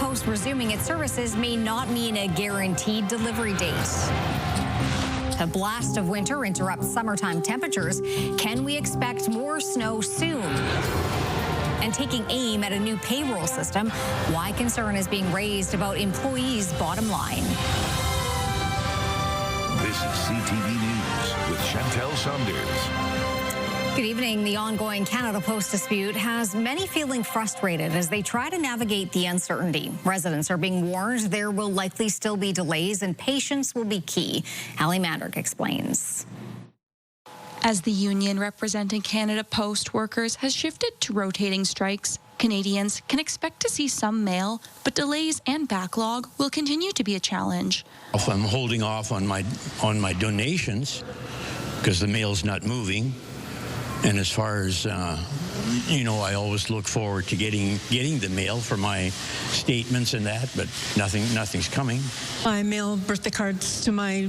Post resuming its services may not mean a guaranteed delivery date. A blast of winter interrupts summertime temperatures. Can we expect more snow soon? And taking aim at a new payroll system, why concern is being raised about employees' bottom line. This is CTV News with Chantel Saunders. Good evening. The ongoing Canada Post dispute has many feeling frustrated as they try to navigate the uncertainty. Residents are being warned there will likely still be delays and patience will be key. Hallie Mandrick explains. As the union representing Canada Post workers has shifted to rotating strikes, Canadians can expect to see some mail, but delays and backlog will continue to be a challenge. I'm holding off on my donations because the mail's not moving. And as far as, I always look forward to getting the mail for my statements and that, but nothing's coming. I mail birthday cards to my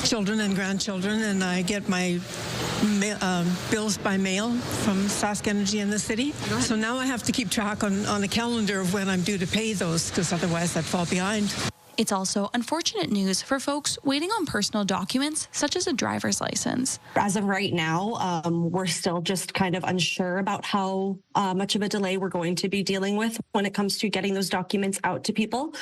children and grandchildren, and I get my bills by mail from Sask Energy in the city. So now I have to keep track on a calendar of when I'm due to pay those, because otherwise I'd fall behind. It's also unfortunate news for folks waiting on personal documents, such as a driver's license. As of right now, we're still just kind of unsure about how much of a delay we're going to be dealing with when it comes to getting those documents out to people,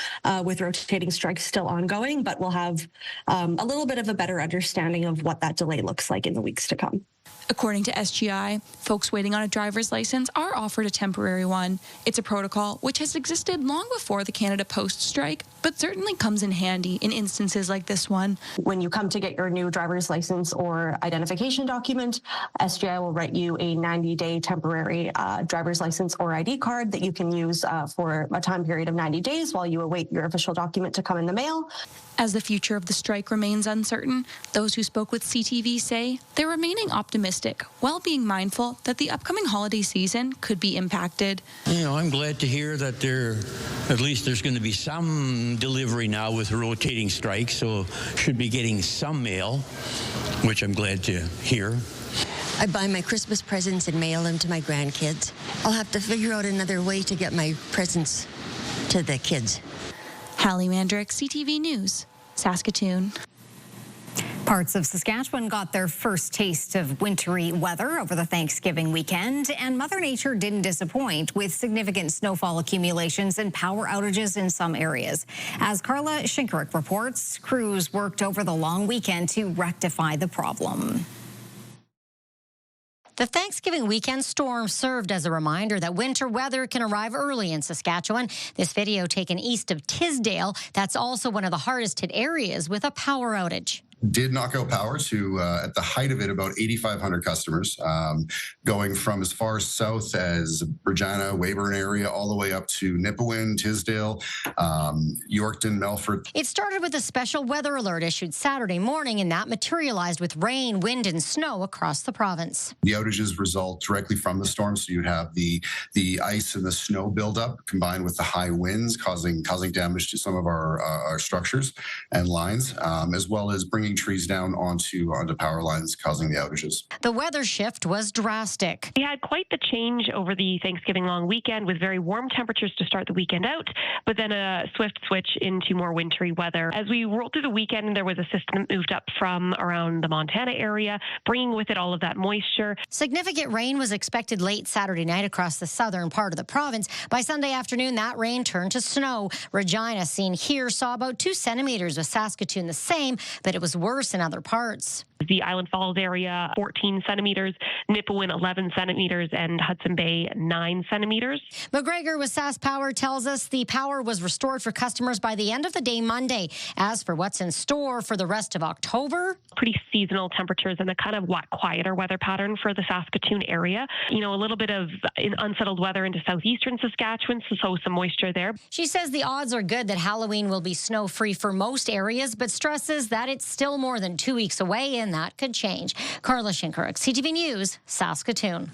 with rotating strikes still ongoing, but we'll have a little bit of a better understanding of what that delay looks like in the weeks to come. According to SGI, folks waiting on a driver's license are offered a temporary one. It's a protocol which has existed long before the Canada Post strike, but certainly comes in handy in instances like this one. When you come to get your new driver's license or identification document, SGI will write you a 90-day temporary driver's license or ID card that you can use for a time period of 90 days while you await your official document to come in the mail. As the future of the strike remains uncertain, those who spoke with CTV say they're remaining optimistic while being mindful that the upcoming holiday season could be impacted. I'm glad to hear that at least there's going to be some delivery now with rotating strikes, so should be getting some mail, which I'm glad to hear. I buy my Christmas presents and mail them to my grandkids. I'll have to figure out another way to get my presents to the kids. Hallie Mandrick, CTV News, Saskatoon. Parts of Saskatchewan got their first taste of wintry weather over the Thanksgiving weekend, and Mother Nature didn't disappoint with significant snowfall accumulations and power outages in some areas. As Carla Shinkerick reports, crews worked over the long weekend to rectify the problem. The Thanksgiving weekend storm served as a reminder that winter weather can arrive early in Saskatchewan. This video taken east of Tisdale, that's also one of the hardest hit areas with a power outage. Did knock out power to, at the height of it, about 8,500 customers, going from as far south as Regina, Weyburn area, all the way up to Nipawin, Tisdale, Yorkton, Melfort. It started with a special weather alert issued Saturday morning, and that materialized with rain, wind, and snow across the province. The outages result directly from the storm, so you'd have the ice and the snow buildup combined with the high winds causing damage to some of our structures and lines, as well as bringing trees down onto power lines, causing the outages. The weather shift was drastic. We had quite the change over the Thanksgiving long weekend with very warm temperatures to start the weekend out, but then a swift switch into more wintry weather. As we rolled through the weekend, there was a system that moved up from around the Montana area, bringing with it all of that moisture. Significant rain was expected late Saturday night across the southern part of the province. By Sunday afternoon, that rain turned to snow. Regina, seen here, saw about 2 centimeters, with Saskatoon the same, but it was worse in other parts. The Island Falls area, 14 centimeters, Nipawin, 11 centimeters, and Hudson Bay, 9 centimeters. McGregor with Sask Power tells us the power was restored for customers by the end of the day Monday. As for what's in store for the rest of October, pretty seasonal temperatures and a kind of quieter weather pattern for the Saskatoon area. A little bit of unsettled weather into southeastern Saskatchewan, so some moisture there. She says the odds are good that Halloween will be snow-free for most areas, but stresses that it's still more than 2 weeks away and that could change. Carla Shinkerick, CTV News, Saskatoon.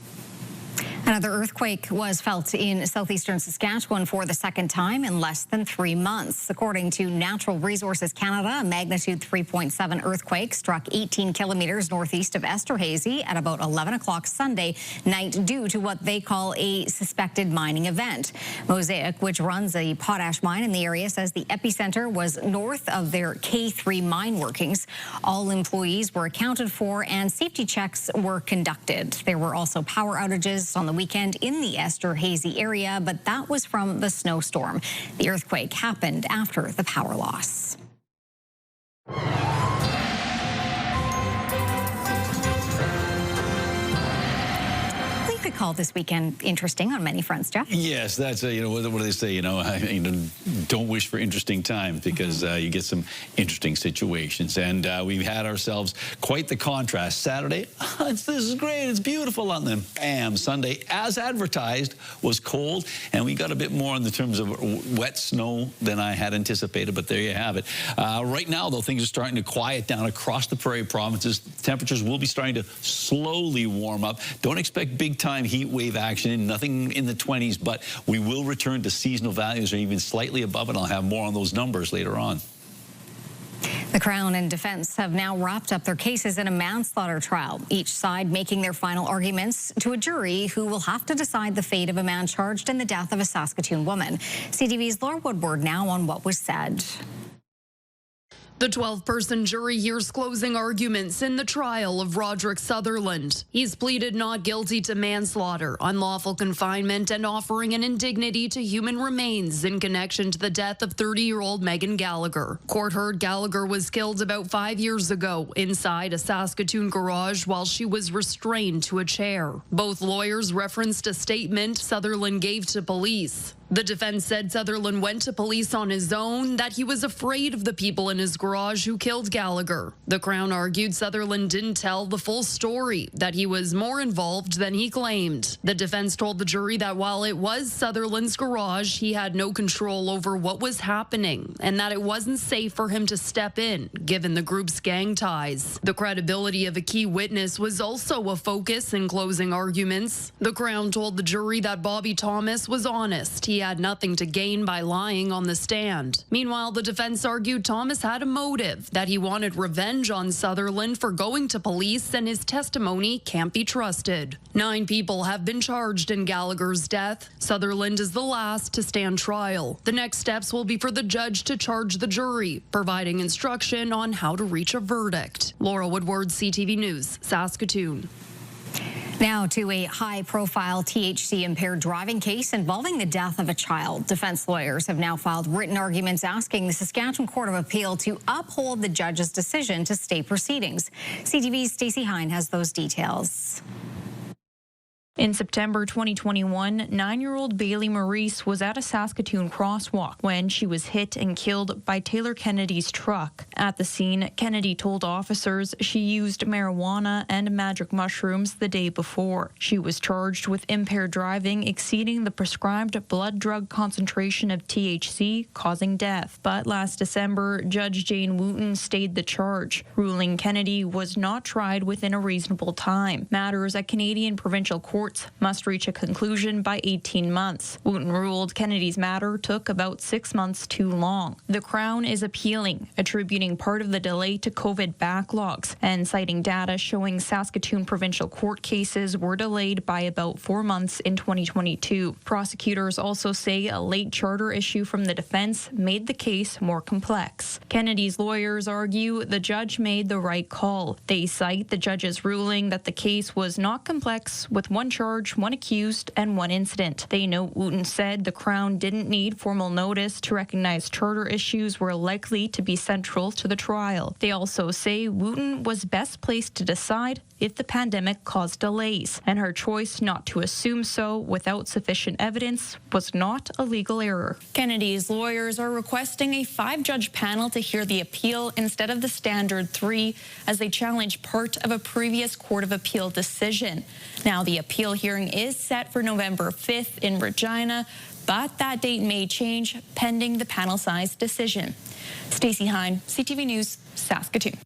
Another earthquake was felt in southeastern Saskatchewan for the second time in less than 3 months. According to Natural Resources Canada, a magnitude 3.7 earthquake struck 18 kilometers northeast of Esterhazy at about 11 o'clock Sunday night due to what they call a suspected mining event. Mosaic, which runs a potash mine in the area, says the epicenter was north of their K3 mine workings. All employees were accounted for and safety checks were conducted. There were also power outages on the weekend in the Esterhazy area, but that was from the snowstorm. The earthquake happened after the power loss. We could call this weekend interesting on many fronts, Jeff. Yes, that's what do they say? Don't wish for interesting times because you get some interesting situations. And we've had ourselves quite the contrast. Saturday, this is great, it's beautiful on them. Bam, Sunday, as advertised, was cold, and we got a bit more in the terms of wet snow than I had anticipated. But there you have it. Right now, though, things are starting to quiet down across the prairie provinces. Temperatures will be starting to slowly warm up. Don't expect big time heat wave action, nothing in the 20s, but we will return to seasonal values or even slightly above it. I'll have more on those numbers later on. The Crown and defense have now wrapped up their cases in a manslaughter trial, each side making their final arguments to a jury who will have to decide the fate of a man charged in the death of a Saskatoon woman. CTV's Laura Woodward now on what was said. The 12-person jury hears closing arguments in the trial of Roderick Sutherland. He's pleaded not guilty to manslaughter, unlawful confinement, and offering an indignity to human remains in connection to the death of 30-year-old Megan Gallagher. Court heard Gallagher was killed about 5 years ago inside a Saskatoon garage while she was restrained to a chair. Both lawyers referenced a statement Sutherland gave to police. The defense said Sutherland went to police on his own, that he was afraid of the people in his garage who killed Gallagher. The Crown argued Sutherland didn't tell the full story, that he was more involved than he claimed. The defense told the jury that while it was Sutherland's garage, he had no control over what was happening and that it wasn't safe for him to step in, given the group's gang ties. The credibility of a key witness was also a focus in closing arguments. The Crown told the jury that Bobby Thomas was honest. He had nothing to gain by lying on the stand. Meanwhile, the defense argued Thomas had a motive, that he wanted revenge on Sutherland for going to police and his testimony can't be trusted. 9 people have been charged in Gallagher's death. Sutherland is the last to stand trial. The next steps will be for the judge to charge the jury, providing instruction on how to reach a verdict. Laura Woodward, CTV News, Saskatoon. Now to a high-profile THC impaired driving case involving the death of a child. Defense lawyers have now filed written arguments asking the Saskatchewan Court of Appeal to uphold the judge's decision to stay proceedings. CTV's Stacey Hine has those details. In September 2021, 9-year-old Bailey Maurice was at a Saskatoon crosswalk when she was hit and killed by Taylor Kennedy's truck. At the scene, Kennedy told officers she used marijuana and magic mushrooms the day before. She was charged with impaired driving exceeding the prescribed blood drug concentration of THC, causing death. But last December, Judge Jane Wooten stayed the charge, ruling Kennedy was not tried within a reasonable time. Matters at Canadian provincial courts must reach a conclusion by 18 months. Wooten ruled Kennedy's matter took about 6 months too long. The Crown is appealing, attributing part of the delay to COVID backlogs and citing data showing Saskatoon provincial court cases were delayed by about 4 months in 2022. Prosecutors also say a late charter issue from the defense made the case more complex. Kennedy's lawyers argue the judge made the right call. They cite the judge's ruling that the case was not complex with one charge, one accused, and one incident. They note Wooten said the Crown didn't need formal notice to recognize charter issues were likely to be central to the trial. They also say Wooten was best placed to decide if the pandemic caused delays, and her choice not to assume so without sufficient evidence was not a legal error. Kennedy's lawyers are requesting a 5-judge panel to hear the appeal instead of the standard 3 as they challenge part of a previous Court of Appeal decision. Now, the appeal hearing is set for November 5th in Regina, but that date may change pending the panel-sized decision. Stacey Hine, CTV News, Saskatoon.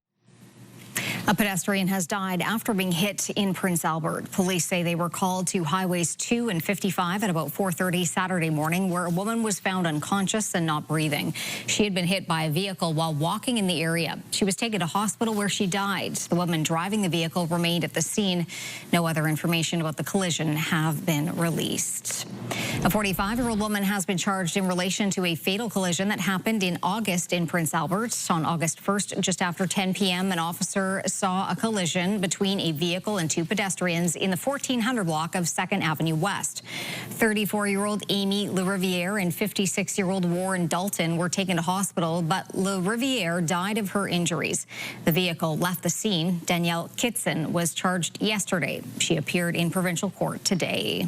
A pedestrian has died after being hit in Prince Albert. Police say they were called to highways 2 and 55 at about 4:30 Saturday morning, where a woman was found unconscious and not breathing. She had been hit by a vehicle while walking in the area. She was taken to hospital where she died. The woman driving the vehicle remained at the scene. No other information about the collision have been released. A 45-year-old woman has been charged in relation to a fatal collision that happened in August in Prince Albert. On August 1st, just after 10 p.m., an officer saw a collision between a vehicle and two pedestrians in the 1400 block of 2nd Avenue West. 34-year-old Amy LaRiviere and 56-year-old Warren Dalton were taken to hospital, but LaRiviere died of her injuries. The vehicle left the scene. Danielle Kitson was charged yesterday. She appeared in provincial court today.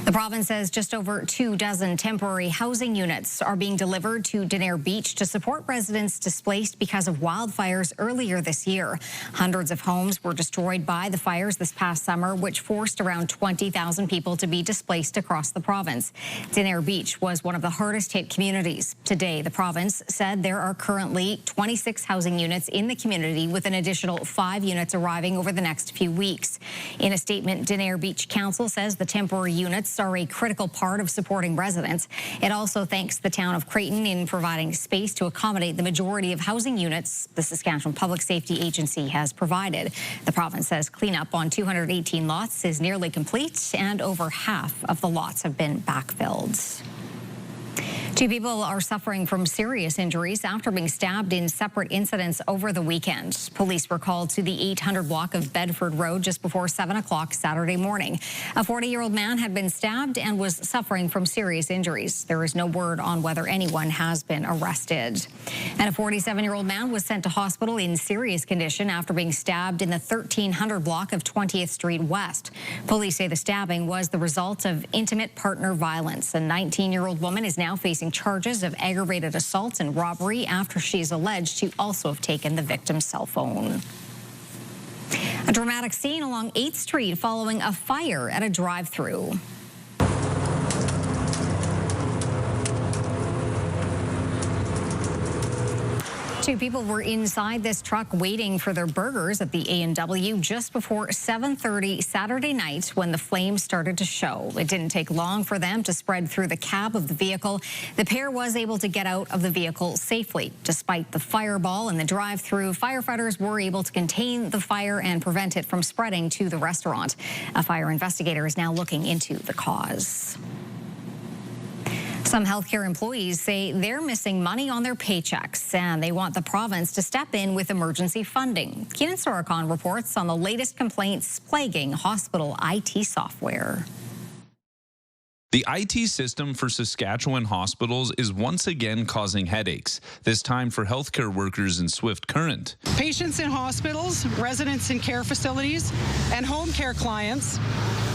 The province says just over 24 temporary housing units are being delivered to Denair Beach to support residents displaced because of wildfires earlier this year. Hundreds of homes were destroyed by the fires this past summer, which forced around 20,000 people to be displaced across the province. Denair Beach was one of the hardest hit communities. Today, the province said there are currently 26 housing units in the community, with an additional 5 units arriving over the next few weeks. In a statement, Denair Beach Council says the temporary units are a critical part of supporting residents. It also thanks the town of Creighton in providing space to accommodate the majority of housing units the Saskatchewan Public Safety Agency has provided. The province says cleanup on 218 lots is nearly complete, and over half of the lots have been backfilled. 2 people are suffering from serious injuries after being stabbed in separate incidents over the weekend. Police were called to the 800 block of Bedford Road just before 7 o'clock Saturday morning. A 40-year-old man had been stabbed and was suffering from serious injuries. There is no word on whether anyone has been arrested. And a 47-year-old man was sent to hospital in serious condition after being stabbed in the 1300 block of 20th Street West. Police say the stabbing was the result of intimate partner violence. A 19-year-old woman is now facing charges of aggravated assault and robbery after she is alleged to also have taken the victim's cell phone. A dramatic scene along 8th Street following a fire at a drive-thru. 2 people were inside this truck waiting for their burgers at the A&W just before 7:30 Saturday night when the flames started to show. It didn't take long for them to spread through the cab of the vehicle. The pair was able to get out of the vehicle safely. Despite the fireball in the drive-thru, firefighters were able to contain the fire and prevent it from spreading to the restaurant. A fire investigator is now looking into the cause. Some healthcare employees say they're missing money on their paychecks, and they want the province to step in with emergency funding. Keenan Sorokon reports on the latest complaints plaguing hospital IT software. The IT system for Saskatchewan hospitals is once again causing headaches, this time for healthcare workers in Swift Current. Patients in hospitals, residents in care facilities, and home care clients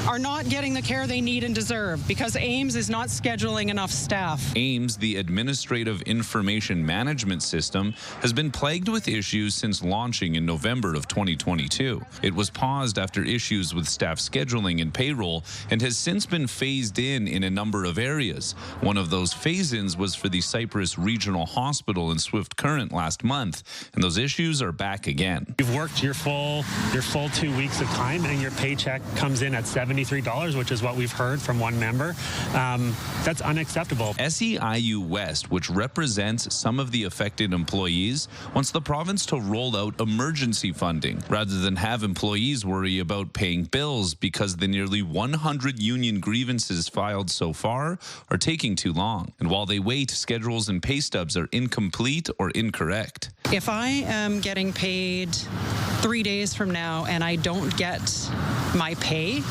are not getting the care they need and deserve because AIMS is not scheduling enough staff. AIMS, the Administrative Information Management System, has been plagued with issues since launching in November of 2022. It was paused after issues with staff scheduling and payroll and has since been phased in a number of areas. One of those phase-ins was for the Cypress Regional Hospital in Swift Current last month, and those issues are back again. You've worked your full 2 weeks of time and your paycheck comes in at $73, which is what we've heard from one member. That's unacceptable. SEIU West, which represents some of the affected employees, wants the province to roll out emergency funding rather than have employees worry about paying bills because the nearly 100 union grievances filed so far are taking too long. And while they wait, schedules and pay stubs are incomplete or incorrect. If I am getting paid 3 days from now and I don't get my pay,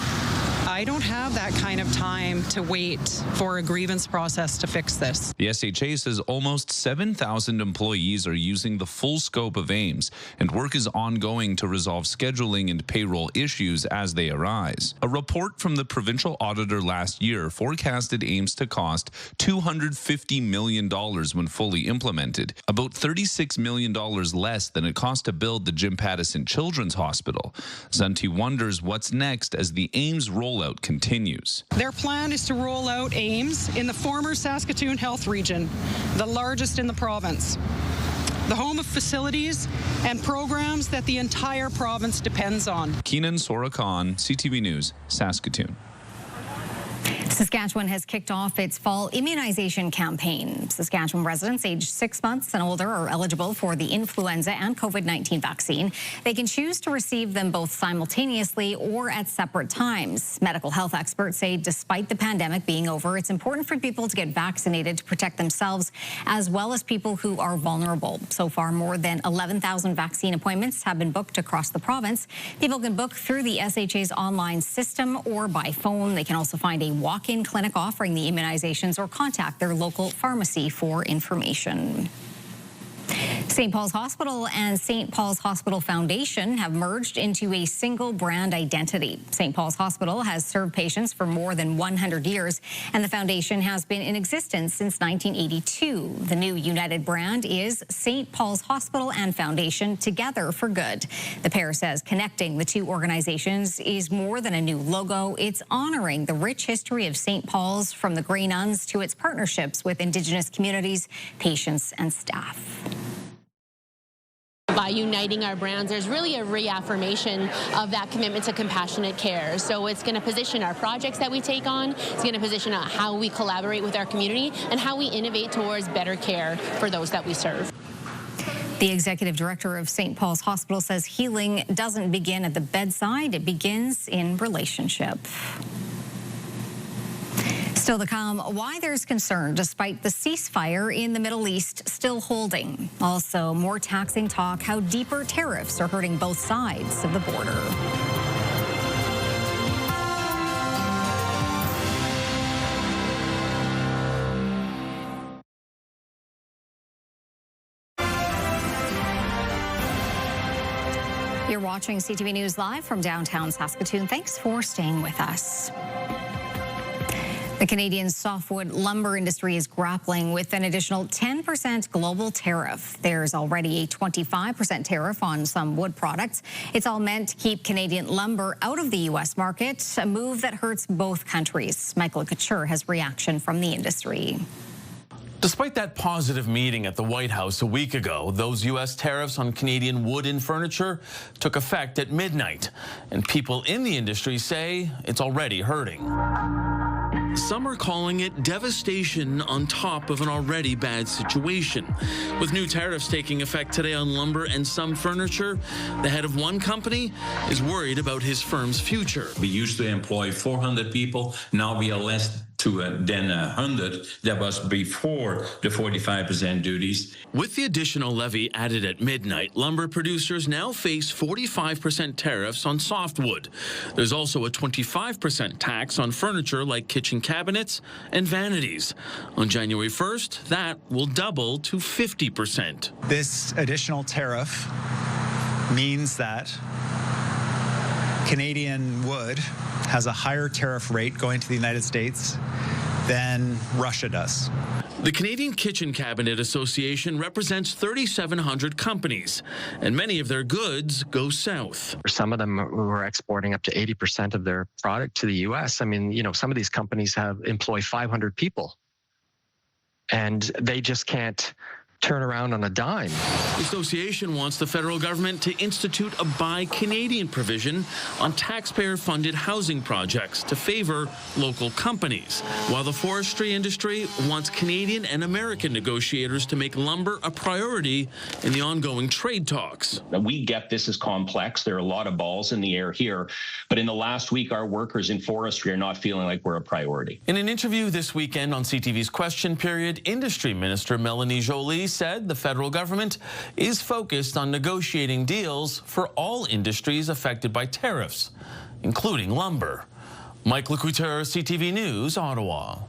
I don't have that kind of time to wait for a grievance process to fix this. The SHA says almost 7,000 employees are using the full scope of AIMS, and work is ongoing to resolve scheduling and payroll issues as they arise. A report from the provincial auditor last year forecasted AIMS to cost $250 million when fully implemented, about $36 million less than it cost to build the Jim Pattison Children's Hospital. Zunti wonders what's next as the AIMS rollout continues. Their plan is to roll out AIMS in the former Saskatoon Health Region, the largest in the province. the home of facilities and programs that the entire province depends on. Keenan Sorokan, CTV News, Saskatoon. Saskatchewan has kicked off its fall immunization campaign. Saskatchewan residents aged 6 months and older are eligible for the influenza and COVID-19 vaccine. They can choose to receive them both simultaneously or at separate times. Medical health experts say despite the pandemic being over, it's important for people to get vaccinated to protect themselves as well as people who are vulnerable. So far, more than 11,000 vaccine appointments have been booked across the province. People can book through the SHA's online system or by phone. They can also find a walk-in clinic offering the immunizations or contact their local pharmacy for information. St. Paul's Hospital and St. Paul's Hospital Foundation have merged into a single brand identity. St. Paul's Hospital has served patients for more than 100 years, and the foundation has been in existence since 1982. The new united brand is St. Paul's Hospital and Foundation Together for Good. The pair says connecting the two organizations is more than a new logo. It's honoring the rich history of St. Paul's, from the Grey Nuns to its partnerships with Indigenous communities, patients, and staff. By uniting our brands, there's really a reaffirmation of that commitment to compassionate care. So it's going to position our projects that we take on, it's going to position how we collaborate with our community, and how we innovate towards better care for those that we serve. The executive director of St. Paul's Hospital says healing doesn't begin at the bedside, it begins in relationship. Still to come, why there's concern despite the ceasefire in the Middle East still holding. Also, more taxing talk, how deeper tariffs are hurting both sides of the border. You're watching CTV News Live from downtown Saskatoon. Thanks for staying with us. The Canadian softwood lumber industry is grappling with an additional 10% global tariff. There's already a 25% tariff on some wood products. It's all meant to keep Canadian lumber out of the U.S. market, a move that hurts both countries. Michael Couture has reaction from the industry. Despite that positive meeting at the White House a week ago, those U.S. tariffs on Canadian wood and furniture took effect at midnight, and people in the industry say it's already hurting. Some are calling it devastation on top of an already bad situation. With new tariffs taking effect today on lumber and some furniture, the head of one company is worried about his firm's future. We used to employ 400 people. Now we are less than 100. That was before the 45% duties. With the additional levy added at midnight, lumber producers now face 45% tariffs on softwood. There's also a 25% tax on furniture like kitchen cabinets and vanities. On January 1st, that will double to 50%. This additional tariff means that Canadian wood has a higher tariff rate going to the United States than Russia does. The Canadian Kitchen Cabinet Association represents 3,700 companies, and many of their goods go south. Some of them were exporting up to 80% of their product to the U.S. I mean, you know, some of these companies employ 500 people, and they just can't turn around on a dime. The association wants the federal government to institute a Buy Canadian provision on taxpayer-funded housing projects to favor local companies, while the forestry industry wants Canadian and American negotiators to make lumber a priority in the ongoing trade talks. We get this is complex. There are a lot of balls in the air here, but in the last week, our workers in forestry are not feeling like we're a priority. In an interview this weekend on CTV's Question Period, Industry Minister Melanie Joly said the federal government is focused on negotiating deals for all industries affected by tariffs, including lumber. Michael Couture, CTV News, Ottawa.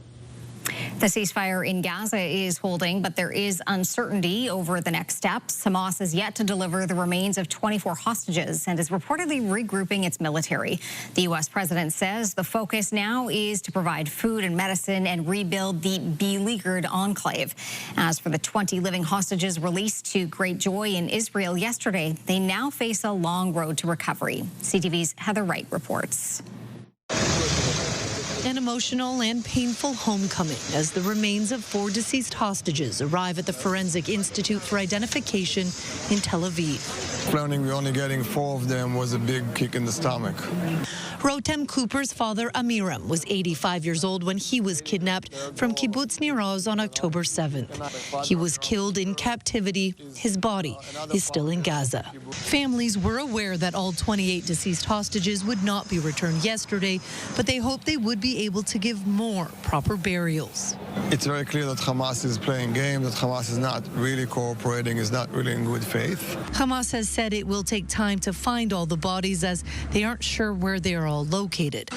The ceasefire in Gaza is holding, but there is uncertainty over the next steps. Hamas is yet to deliver the remains of 24 hostages and is reportedly regrouping its military. The U.S. president says the focus now is to provide food and medicine and rebuild the beleaguered enclave. As for the 20 living hostages released to great joy in Israel yesterday, they now face a long road to recovery. CTV's Heather Wright reports. An emotional and painful homecoming as the remains of 4 deceased hostages arrive at the Forensic Institute for Identification in Tel Aviv. Learning we're only getting 4 of them was a big kick in the stomach. Rotem Cooper's father, Amiram, was 85 years old when he was kidnapped from Kibbutz Nir Oz on October 7th. He was killed in captivity. His body is still in Gaza. Families were aware that all 28 deceased hostages would not be returned yesterday, but they hoped they would be able to give more proper burials. It's very clear that Hamas is playing games, that Hamas is not really cooperating, is not really in good faith. Hamas has said it will take time to find all the bodies as they aren't sure where they are all located.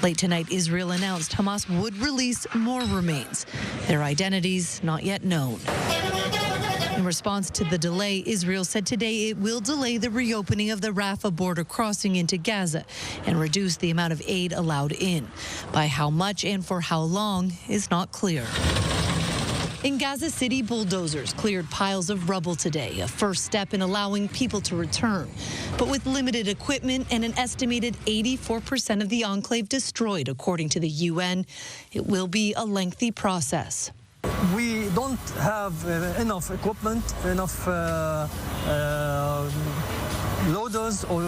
Late tonight, Israel announced Hamas would release more remains. Their identities not yet known. In response to the delay, Israel said today it will delay the reopening of the Rafah border crossing into Gaza and reduce the amount of aid allowed in. By how much and for how long is not clear. In Gaza City, bulldozers cleared piles of rubble today, a first step in allowing people to return. But with limited equipment and an estimated 84% of the enclave destroyed, according to the UN, it will be a lengthy process. We don't have enough equipment, enough loaders or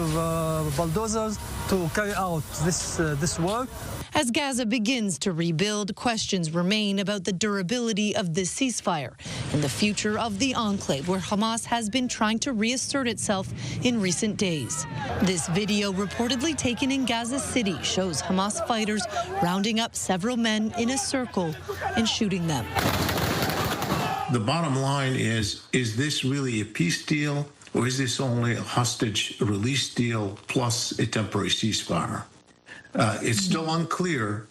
bulldozers to carry out this work. As Gaza begins to rebuild, questions remain about the durability of this ceasefire and the future of the enclave where Hamas has been trying to reassert itself in recent days. This video, reportedly taken in Gaza City, shows Hamas fighters rounding up several men in a circle and shooting them. The bottom line is this really a peace deal, or is this only a hostage release deal plus a temporary ceasefire? It's still unclear,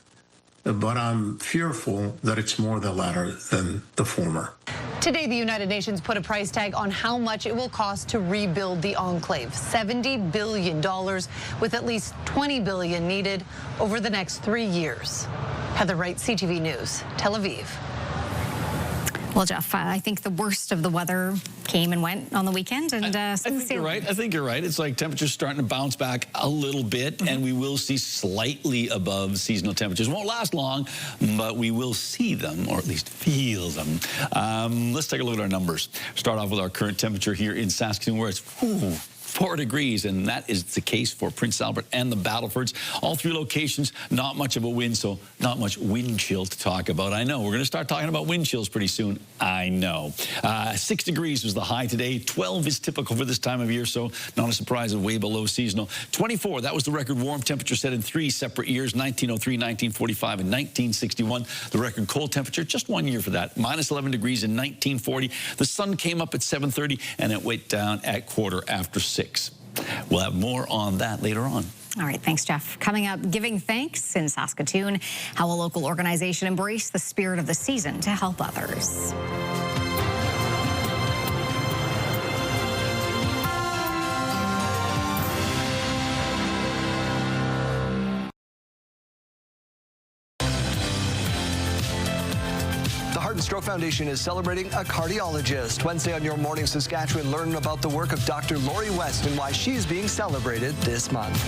but I'm fearful that it's more the latter than the former. Today, the United Nations put a price tag on how much it will cost to rebuild the enclave, $70 billion, with at least $20 billion needed over the next 3 years. Heather Wright, CTV News, Tel Aviv. Well, Jeff, I think the worst of the weather came and went on the weekend. And I think you're right. I think you're right. It's like temperatures starting to bounce back a little bit, and we will see slightly above seasonal temperatures. Won't last long, but we will see them, or at least feel them. Let's take a look at our numbers. Start off with our current temperature here in Saskatoon, where it's 4 degrees, and that is the case for Prince Albert and the Battlefords. All 3 locations, not much of a wind, so not much wind chill to talk about. I know, we're going to start talking about wind chills pretty soon. I know. 6 degrees was the high today. 12 is typical for this time of year, so not a surprise, way below seasonal. 24, that was the record warm temperature set in 3 separate years, 1903, 1945, and 1961. The record cold temperature, just 1 year for that, minus 11 degrees in 1940. The sun came up at 7:30, and it went down at 6:15. We'll have more on that later on. All right, thanks, Jeff. Coming up, giving thanks in Saskatoon, how a local organization embraced the spirit of the season to help others. Stroke Foundation is celebrating a cardiologist. Wednesday on Your Morning Saskatchewan, learn about the work of Dr. Lori West and why she's being celebrated this month.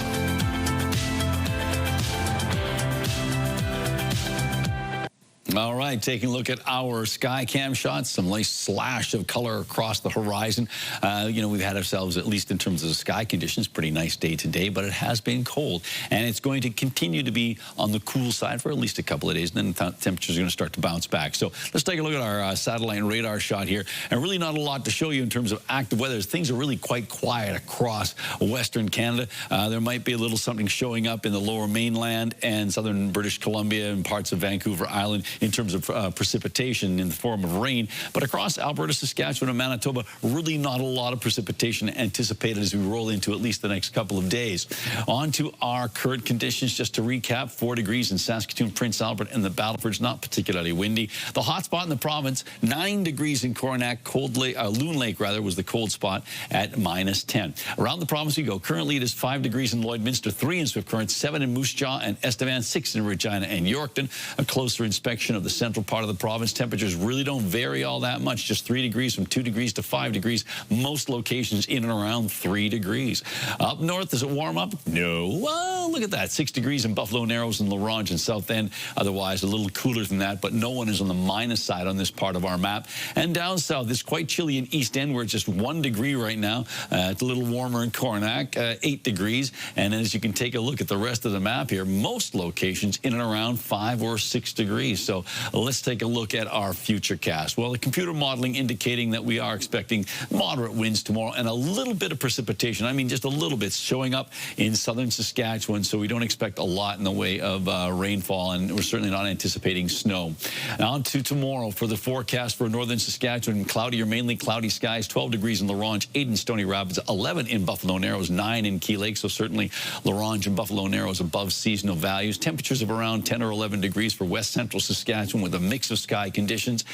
All right, taking a look at our sky cam shots, some nice slash of color across the horizon. You know, we've had ourselves, at least in terms of the sky conditions, pretty nice day today, but it has been cold, and it's going to continue to be on the cool side for at least a couple of days, and then the temperatures are going to start to bounce back. So let's take a look at our satellite and radar shot here, and really not a lot to show you in terms of active weather. Things are really quite quiet across Western Canada. There might be a little something showing up in the lower mainland and southern British Columbia and parts of Vancouver Island in terms of precipitation in the form of rain. But across Alberta, Saskatchewan, and Manitoba, really not a lot of precipitation anticipated as we roll into at least the next couple of days. On to our current conditions, just to recap, 4 degrees in Saskatoon, Prince Albert, and the Battlefords, not particularly windy. The hot spot in the province, 9 degrees in Coronach, Loon Lake, was the cold spot at minus 10. Around the province we go. Currently, it is 5 degrees in Lloydminster, 3 in Swift Current, 7 in Moose Jaw and Estevan, 6 in Regina and Yorkton. A closer inspection exception of the central part of the province. Temperatures really don't vary all that much, just 3 degrees, from 2 degrees to 5 degrees. Most locations in and around 3 degrees. Up north, does it warm up? No. Well, look at that. 6 degrees in Buffalo Narrows and La Ronge and South End. Otherwise, a little cooler than that, but no one is on the minus side on this part of our map. And down south, it's quite chilly in East End, where it's just 1 degree right now. It's a little warmer in Coronach, 8 degrees. And as you can take a look at the rest of the map here, most locations in and around 5 or 6 degrees. So let's take a look at our futurecast. Well, the computer modeling indicating that we are expecting moderate winds tomorrow and a little bit of precipitation. I mean, just a little bit showing up in southern Saskatchewan, so we don't expect a lot in the way of rainfall, and we're certainly not anticipating snow. Now on to tomorrow for the forecast for northern Saskatchewan. Cloudy or mainly cloudy skies, 12 degrees in La Ronge, 8 in Stony Rapids, 11 in Buffalo Narrows, 9 in Key Lake, so certainly La Ronge and Buffalo Narrows above seasonal values. Temperatures of around 10 or 11 degrees for west central Saskatchewan with a mix of sky conditions.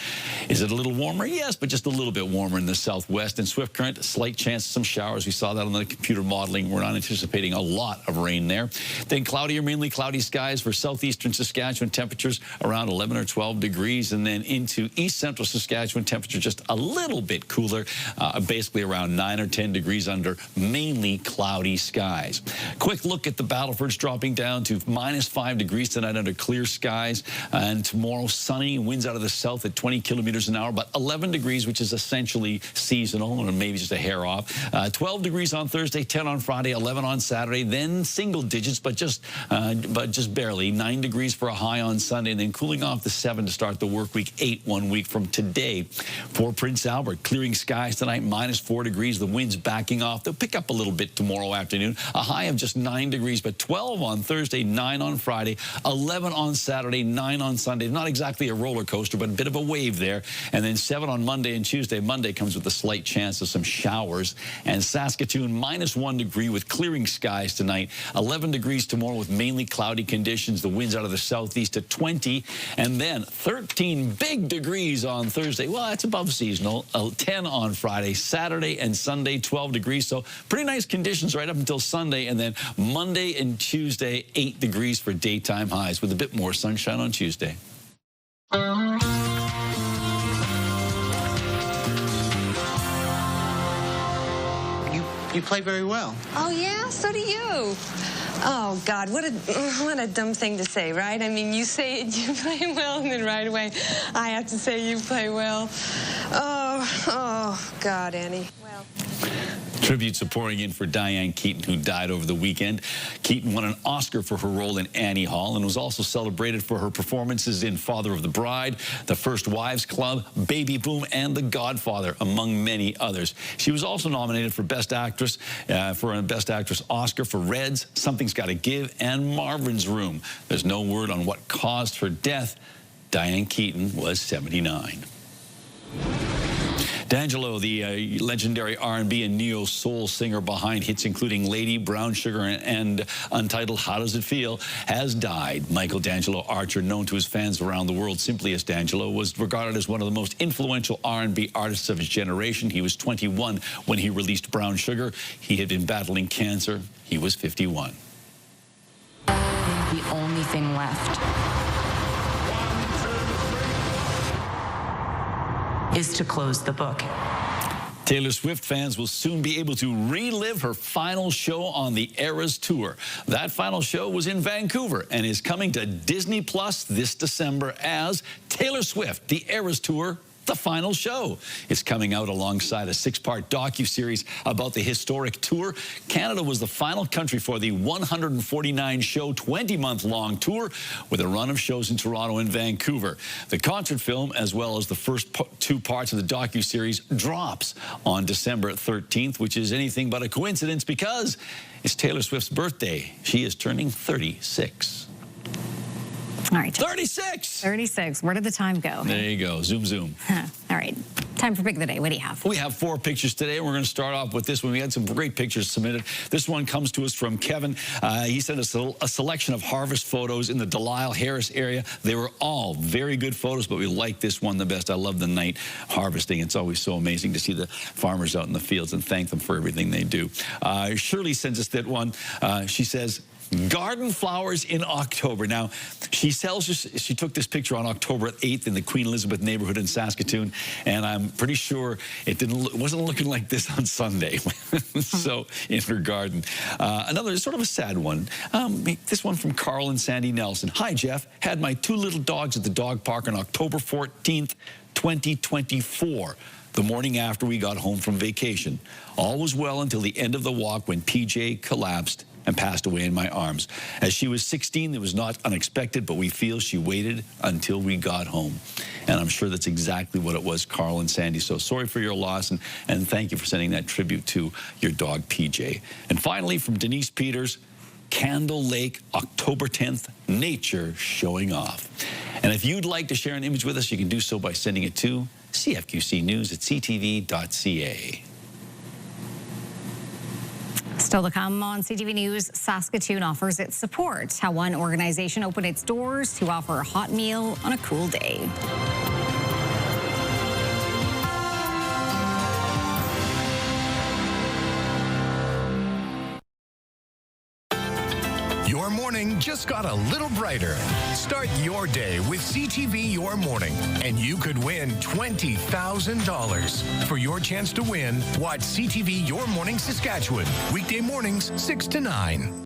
Is it a little warmer? Yes, but just a little bit warmer in the southwest. And Swift Current, a slight chance of some showers. We saw that on the computer modeling. We're not anticipating a lot of rain there. Then cloudy or mainly cloudy skies for southeastern Saskatchewan, temperatures around 11 or 12 degrees. And then into east central Saskatchewan, temperature just a little bit cooler, basically around 9 or 10 degrees under mainly cloudy skies. Quick look at the Battlefords, dropping down to minus 5 degrees tonight under clear skies. And tomorrow, sunny, winds out of the south at 20 kilometers an hour, but 11 degrees, which is essentially seasonal, or maybe just a hair off. 12 degrees on Thursday, 10 on Friday, 11 on Saturday, then single digits, but just barely. 9 degrees for a high on Sunday, and then cooling off to 7 to start the work week, 8 1 week from today. For Prince Albert, clearing skies tonight, minus 4 degrees. The winds backing off. They'll pick up a little bit tomorrow afternoon. A high of just 9 degrees, but 12 on Thursday, 9 on Friday, 11 on Saturday, 9 on Sunday. Not exactly a roller coaster, but a bit of a wave there. And then 7 on Monday and Tuesday. Monday comes with a slight chance of some showers. And Saskatoon, minus 1 degree with clearing skies tonight. 11 degrees tomorrow with mainly cloudy conditions. The winds out of the southeast at 20. And then 13 big degrees on Thursday. Well, that's above seasonal. 10 on Friday, Saturday and Sunday, 12 degrees. So pretty nice conditions right up until Sunday. And then Monday and Tuesday, 8 degrees for daytime highs with a bit more sunshine on Tuesday. You play very well. Oh, yeah? So do you. Oh, God, what a dumb thing to say, right? I mean, you say it, you play well, and then right away I have to say you play well. Oh, God, Annie. Well. Tributes are pouring in for Diane Keaton, who died over the weekend. Keaton won an Oscar for her role in Annie Hall and was also celebrated for her performances in Father of the Bride, The First Wives Club, Baby Boom, and The Godfather, among many others. She was also nominated for Best Actress, for a Best Actress Oscar for Reds, Something's Gotta Give, and Marvin's Room. There's no word on what caused her death. Diane Keaton was 79. D'Angelo, the legendary R&B and neo-soul singer behind hits including Lady, Brown Sugar, and Untitled How Does It Feel, has died. Michael D'Angelo Archer, known to his fans around the world simply as D'Angelo, was regarded as one of the most influential R&B artists of his generation. He was 21 when he released Brown Sugar. He had been battling cancer. He was 51. The only thing left is to close the book. Taylor Swift fans will soon be able to relive her final show on the Eras Tour. That final show was in Vancouver and is coming to Disney Plus this December as Taylor Swift, the Eras Tour, the final show. It's coming out alongside a 6-part docuseries about the historic tour. Canada was the final country for the 149-show, 20-month-long tour with a run of shows in Toronto and Vancouver. The concert film, as well as the first 2 parts of the docuseries, drops on December 13th, which is anything but a coincidence because it's Taylor Swift's birthday. She is turning 36. All right. 36! 36. Where did the time go? There you go. Zoom, zoom. All right. Time for Pick of the Day. What do you have? We have 4 pictures today, and we're going to start off with this one. We had some great pictures submitted. This one comes to us from Kevin. He sent us a selection of harvest photos in the Delisle Harris area. They were all very good photos, but we like this one the best. I love the night harvesting. It's always so amazing to see the farmers out in the fields and thank them for everything they do. Shirley sends us that one. She says, Garden flowers in October. Now, she took this picture on October 8th in the Queen Elizabeth neighborhood in Saskatoon, and I'm pretty sure it wasn't looking like this on Sunday. So, in her garden. Another sort of a sad one. This one from Carl and Sandy Nelson. Hi, Jeff. Had my 2 little dogs at the dog park on October 14th, 2024. The morning after we got home from vacation. All was well until the end of the walk when PJ collapsed and passed away in my arms. As she was 16, it was not unexpected, but we feel she waited until we got home. And I'm sure that's exactly what it was, Carl and Sandy. So sorry for your loss, and thank you for sending that tribute to your dog, PJ. And finally, from Denise Peters, Candle Lake, October 10th, nature showing off. And if you'd like to share an image with us, you can do so by sending it to cfqcnews@ctv.ca. Still to come on CTV News, Saskatoon offers its support. How one organization opened its doors to offer a hot meal on a cool day. Your morning just got a little brighter. Start your day with CTV Your Morning, and you could win $20,000. For your chance to win, watch CTV Your Morning Saskatchewan, weekday mornings 6 to 9.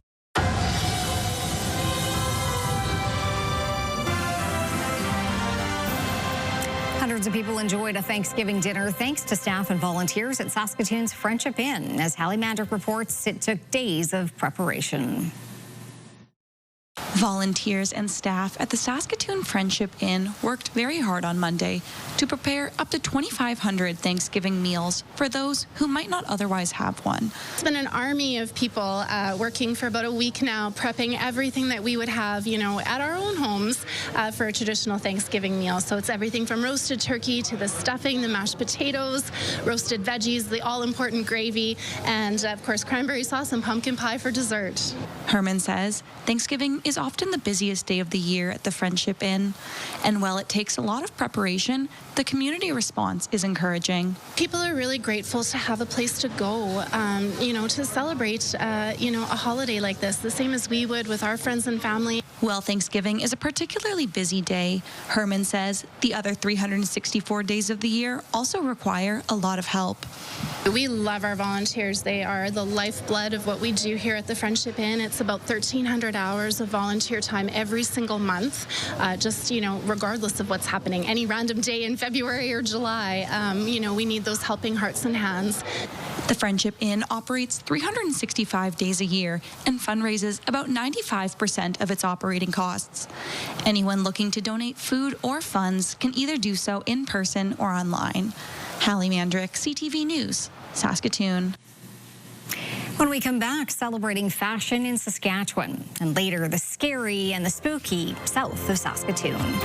Hundreds of people enjoyed a Thanksgiving dinner thanks to staff and volunteers at Saskatoon's Friendship Inn. As Hallie Mandrick reports, it took days of preparation. Volunteers and staff at the Saskatoon Friendship Inn worked very hard on Monday to prepare up to 2,500 Thanksgiving meals for those who might not otherwise have one. It's been an army of people working for about a week now, prepping everything that we would have, at our own homes for a traditional Thanksgiving meal. So it's everything from roasted turkey to the stuffing, the mashed potatoes, roasted veggies, the all-important gravy, and of course cranberry sauce and pumpkin pie for dessert. Herman says Thanksgiving is often the busiest day of the year at the Friendship Inn, and while it takes a lot of preparation, the community response is encouraging. People are really grateful to have a place to go, to celebrate, a holiday like this, the same as we would with our friends and family. While Thanksgiving is a particularly busy day, Herman says the other 364 days of the year also require a lot of help. We love our volunteers. They are the lifeblood of what we do here at the Friendship Inn. It's about 1,300 hours of volunteer time every single month, regardless of what's happening. Any random day in February or July, we need those helping hearts and hands. The Friendship Inn operates 365 days a year and fundraises about 95% of its operating costs. Anyone looking to donate food or funds can either do so in person or online. Hallie Mandrick, CTV News, Saskatoon. When we come back, celebrating fashion in Saskatchewan, and later the scary and the spooky south of Saskatoon.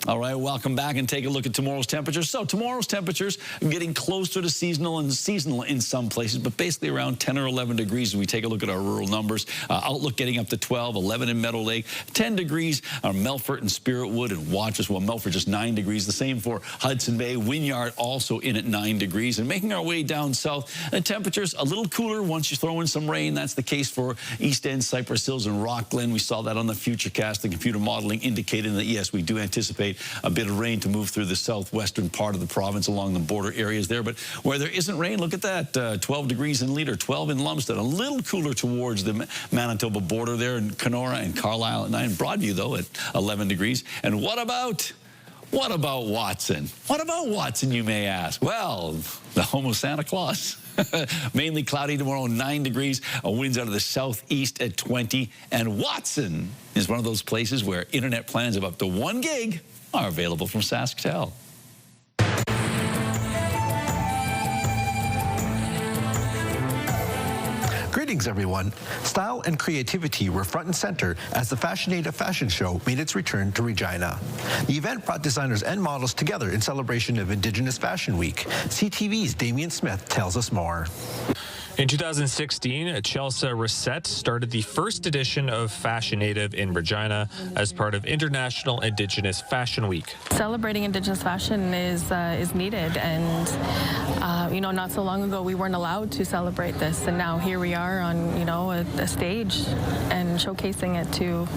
All right, welcome back and take a look at tomorrow's temperatures. So tomorrow's temperatures are getting closer to seasonal in some places, but basically around 10 or 11 degrees. We take a look at our rural numbers. Outlook getting up to 12, 11 in Meadow Lake, 10 degrees are Melfort and Spiritwood and Watches. Well, Melfort just 9 degrees. The same for Hudson Bay. Wynyard also in at 9 degrees. And making our way down south, the temperatures a little cooler once you throw in some rain. That's the case for East End, Cypress Hills, and Rockland. We saw that on the Futurecast. The computer modeling indicating that, yes, we do anticipate a bit of rain to move through the southwestern part of the province along the border areas there. But where there isn't rain, look at that, 12 degrees in Leader, 12 in Lumsden, a little cooler towards the Manitoba border there in Kenora and Carlisle at 9. Broadview, though, at 11 degrees. And what about Watson? What about Watson, you may ask? Well, the home of Santa Claus. Mainly cloudy tomorrow, 9 degrees. Winds out of the southeast at 20. And Watson is one of those places where internet plans of up to 1 gig are available from SaskTel. Greetings, everyone. Style and creativity were front and center as the Fashionata Fashion Show made its return to Regina. The event brought designers and models together in celebration of Indigenous Fashion Week. CTV's Damian Smith tells us more. In 2016, Chelsea Rousset started the first edition of Fashion Native in Regina as part of International Indigenous Fashion Week. Celebrating Indigenous fashion is needed, and not so long ago we weren't allowed to celebrate this, and now here we are on a stage and showcasing it to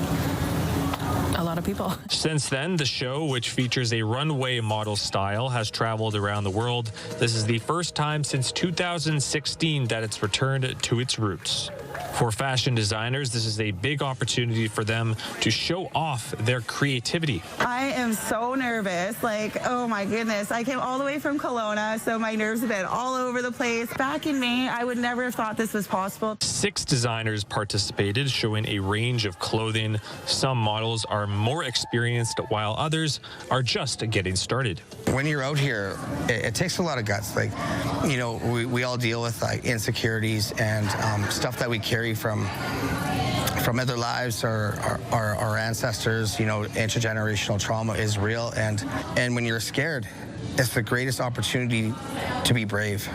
a lot of people. Since then, the show, which features a runway model style, has traveled around the world. This is the first time since 2016 that it's returned to its roots. For fashion designers, this is a big opportunity for them to show off their creativity. I am so nervous, oh my goodness. I came all the way from Kelowna, so my nerves have been all over the place. Back in May, I would never have thought this was possible. 6 designers participated, showing a range of clothing. Some models are more experienced, while others are just getting started. When you're out here, it takes a lot of guts. We all deal with insecurities and stuff that we carry from other lives or our ancestors. Intergenerational trauma is real, and when you're scared, it's the greatest opportunity to be brave.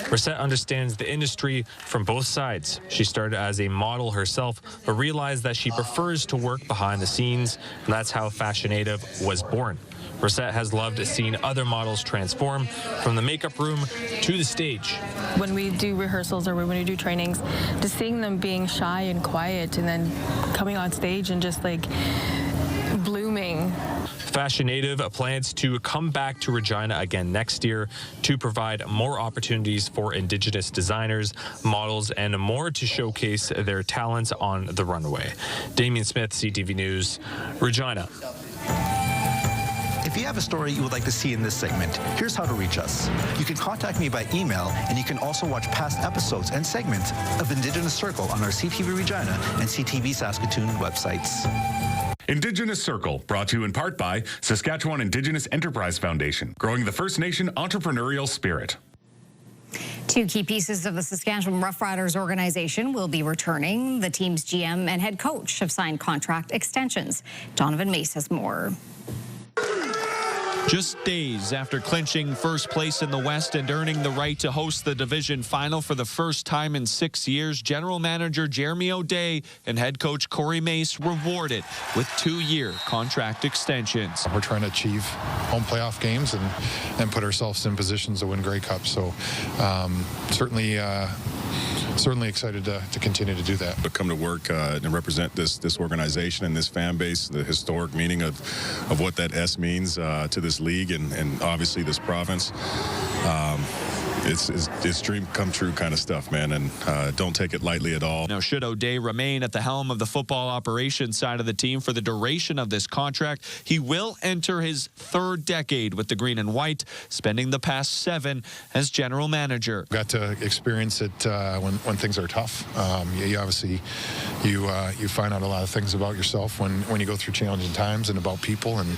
Rousset understands the industry from both sides. She started as a model herself, but realized that she prefers to work behind the scenes, and that's how Fashion Native was born. Rousset has loved seeing other models transform from the makeup room to the stage. When we do rehearsals or when we do trainings, just seeing them being shy and quiet and then coming on stage and just blooming. Fashion Native plans to come back to Regina again next year to provide more opportunities for Indigenous designers, models, and more to showcase their talents on the runway. Damien Smith, CTV News, Regina. If you have a story you would like to see in this segment, here's how to reach us. You can contact me by email, and you can also watch past episodes and segments of Indigenous Circle on our CTV Regina and CTV Saskatoon websites. Indigenous Circle, brought to you in part by Saskatchewan Indigenous Enterprise Foundation, growing the First Nation entrepreneurial spirit. 2 key pieces of the Saskatchewan Roughriders organization will be returning. The team's GM and head coach have signed contract extensions. Donovan Mace has more. Just days after clinching first place in the West and earning the right to host the division final for the first time in 6 years, General Manager Jeremy O'Day and head coach Corey Mace rewarded with 2-year contract extensions. We're trying to achieve home playoff games and put ourselves in positions to win Grey Cup. So certainly excited to continue to do that. But come to work and represent this organization and this fan base, the historic meaning of what that S means to this league and obviously this province. It's dream come true kind of stuff, man, and don't take it lightly at all. Now, should O'Day remain at the helm of the football operations side of the team for the duration of this contract, he will enter his 3rd decade with the green and white, spending the past 7 as general manager. Got to experience it when things are tough. You obviously you find out a lot of things about yourself when you go through challenging times and about people, and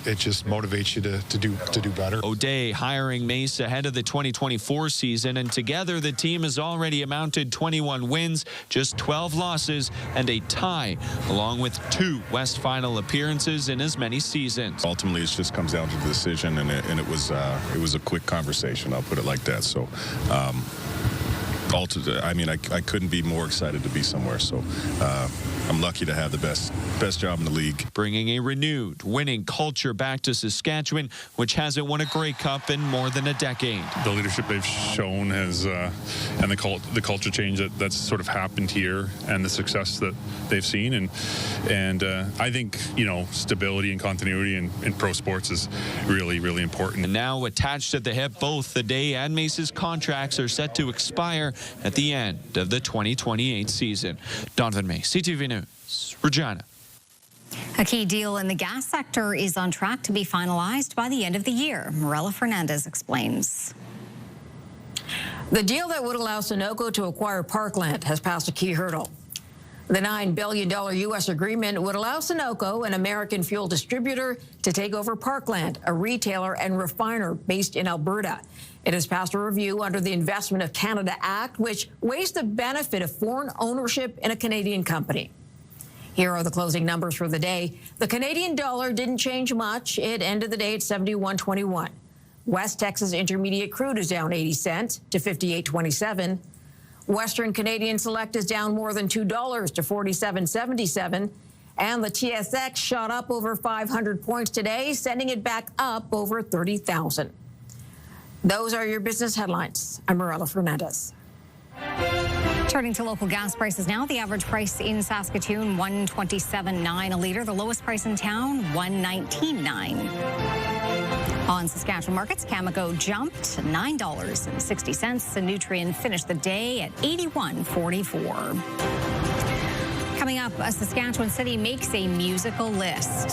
it just motivates you to do better. O'Day hiring Mace ahead of the 2024 season, and together the team has already amounted 21 wins, just 12 losses, and a tie, along with 2 West Final appearances in as many seasons. Ultimately, it just comes down to the decision, and it was a quick conversation. I'll put it like that. So. I couldn't be more excited to be somewhere. So I'm lucky to have the best job in the league. Bringing a renewed winning culture back to Saskatchewan, which hasn't won a Grey Cup in more than a decade. The leadership they've shown has, and the culture change that's sort of happened here, and the success that they've seen, and I think stability and continuity in pro sports is really, really important. And now attached at the hip, both the Day and Mace's contracts are set to expire at the end of the 2028 season. Donovan Mace, CTV News, Regina. A key deal in the gas sector is on track to be finalized by the end of the year. Morella Fernandez explains. The deal that would allow Sunoco to acquire Parkland has passed a key hurdle. The $9 billion U.S. agreement would allow Sunoco, an American fuel distributor, to take over Parkland, a retailer and refiner based in Alberta. It has passed a review under the Investment of Canada Act, which weighs the benefit of foreign ownership in a Canadian company. Here are the closing numbers for the day. The Canadian dollar didn't change much. It ended the day at 71.21. West Texas Intermediate crude is down 80 cents to 58.27. Western Canadian Select is down more than $2 to 47.77. And the TSX shot up over 500 points today, sending it back up over 30,000. Those are your business headlines. I'm Morella Fernandez. Turning to local gas prices now, the average price in Saskatoon, $1.27.9 a litre. The lowest price in town, $1.19.9. On Saskatchewan markets, Cameco jumped $9.60, and Nutrien finished the day at $81.44. Coming up, a Saskatchewan city makes a musical list.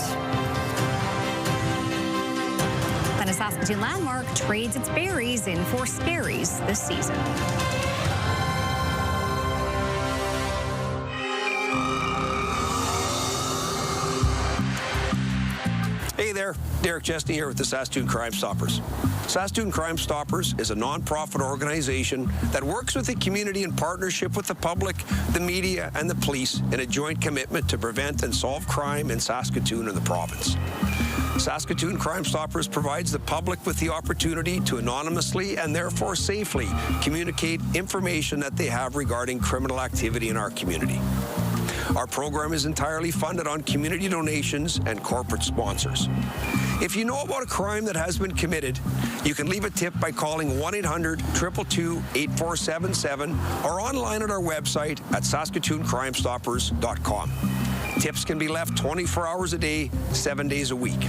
Then a Saskatoon landmark trades its berries in for scaries this season. Hey there, Derek Chesney here with the Saskatoon Crime Stoppers. Saskatoon Crime Stoppers is a non-profit organization that works with the community in partnership with the public, the media, and the police in a joint commitment to prevent and solve crime in Saskatoon and the province. Saskatoon Crime Stoppers provides the public with the opportunity to anonymously and therefore safely communicate information that they have regarding criminal activity in our community. Our program is entirely funded on community donations and corporate sponsors. If you know about a crime that has been committed, you can leave a tip by calling 1-800-222-8477 or online at our website at saskatooncrimestoppers.com. Tips can be left 24 hours a day, 7 days a week.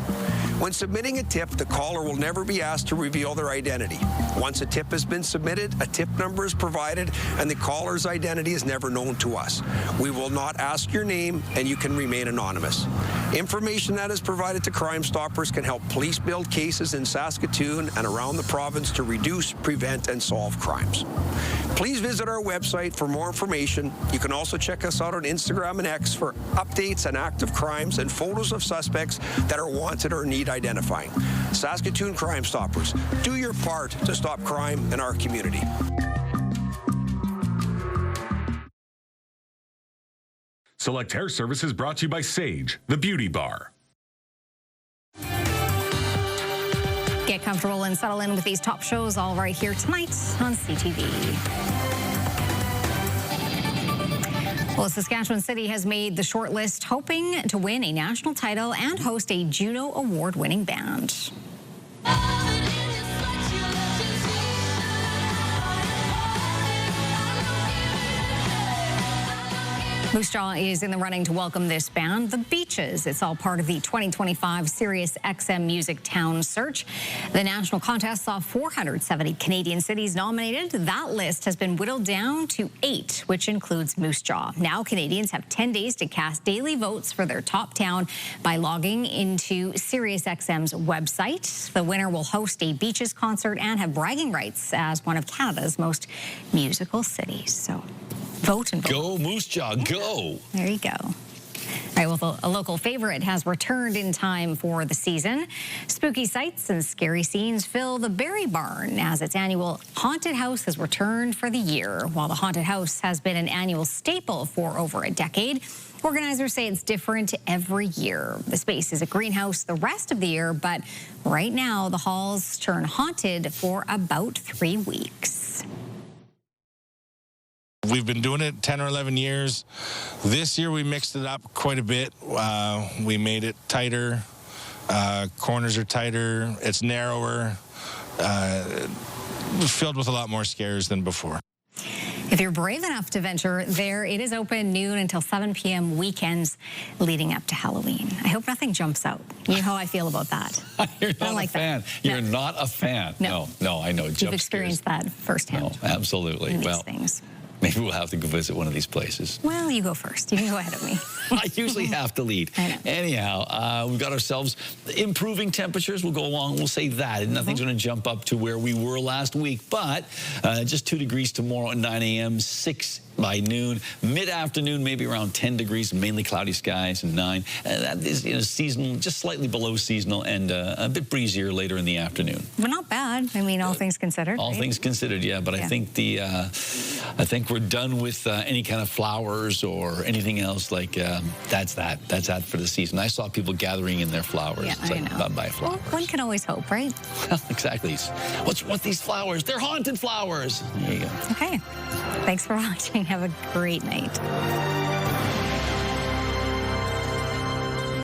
When submitting a tip, the caller will never be asked to reveal their identity. Once a tip has been submitted, a tip number is provided, and the caller's identity is never known to us. We will not ask your name, and you can remain anonymous. Information that is provided to Crime Stoppers can help police build cases in Saskatoon and around the province to reduce, prevent, and solve crimes. Please visit our website for more information. You can also check us out on Instagram and X for updates on active crimes and photos of suspects that are wanted or need identifying. Saskatoon Crime Stoppers, do your part to stop crime in our community. Select Hair Services brought to you by Sage, the beauty bar. Get comfortable and settle in with these top shows all right here tonight on CTV. Well, Saskatchewan City has made the short list, hoping to win a national title and host a Juno Award-winning band. Moose Jaw is in the running to welcome this band, The Beaches. It's all part of the 2025 Sirius XM Music Town Search. The national contest saw 470 Canadian cities nominated. That list has been whittled down to 8, which includes Moose Jaw. Now Canadians have 10 days to cast daily votes for their top town by logging into Sirius XM's website. The winner will host a Beaches concert and have bragging rights as one of Canada's most musical cities. So vote and vote. Go Moose Jaw, go. There you go. All right, well, a local favorite has returned in time for the season. Spooky sights and scary scenes fill the Berry Barn as its annual haunted house has returned for the year. While the haunted house has been an annual staple for over a decade, organizers say it's different every year. The space is a greenhouse the rest of the year, but right now the halls turn haunted for about 3 weeks. We've been doing it 10 or 11 years. This year we mixed it up quite a bit. We made it tighter. Corners are tighter. It's narrower. Filled with a lot more scares than before. If you're brave enough to venture there, it is open noon until 7 p.m. weekends leading up to Halloween. I hope nothing jumps out. You know how I feel about that. You're not like a fan. That. You're not a fan. No, I know. You've experienced that firsthand. No, absolutely. Well, things. Maybe we'll have to go visit one of these places. Well, you go first. You can go ahead of me. I usually have to lead. Anyhow, we've got ourselves improving temperatures. We'll go along. We'll say that. Nothing's going to jump up to where we were last week, but just 2 degrees tomorrow at 9 a.m., 6 by noon. Mid-afternoon, maybe around 10 degrees, mainly cloudy skies, and 9. That is seasonal, just slightly below seasonal, and a bit breezier later in the afternoon. But not bad. I mean, all things considered. All things considered, yeah. But I think I think we're done with any kind of flowers or anything else. Like that's that for the season. I saw people gathering in their flowers. Yeah, it's I like know. bye-bye flowers. Well, one can always hope, right? Exactly. What's these flowers? They're haunted flowers. There you go. Okay. Thanks for watching. Have a great night.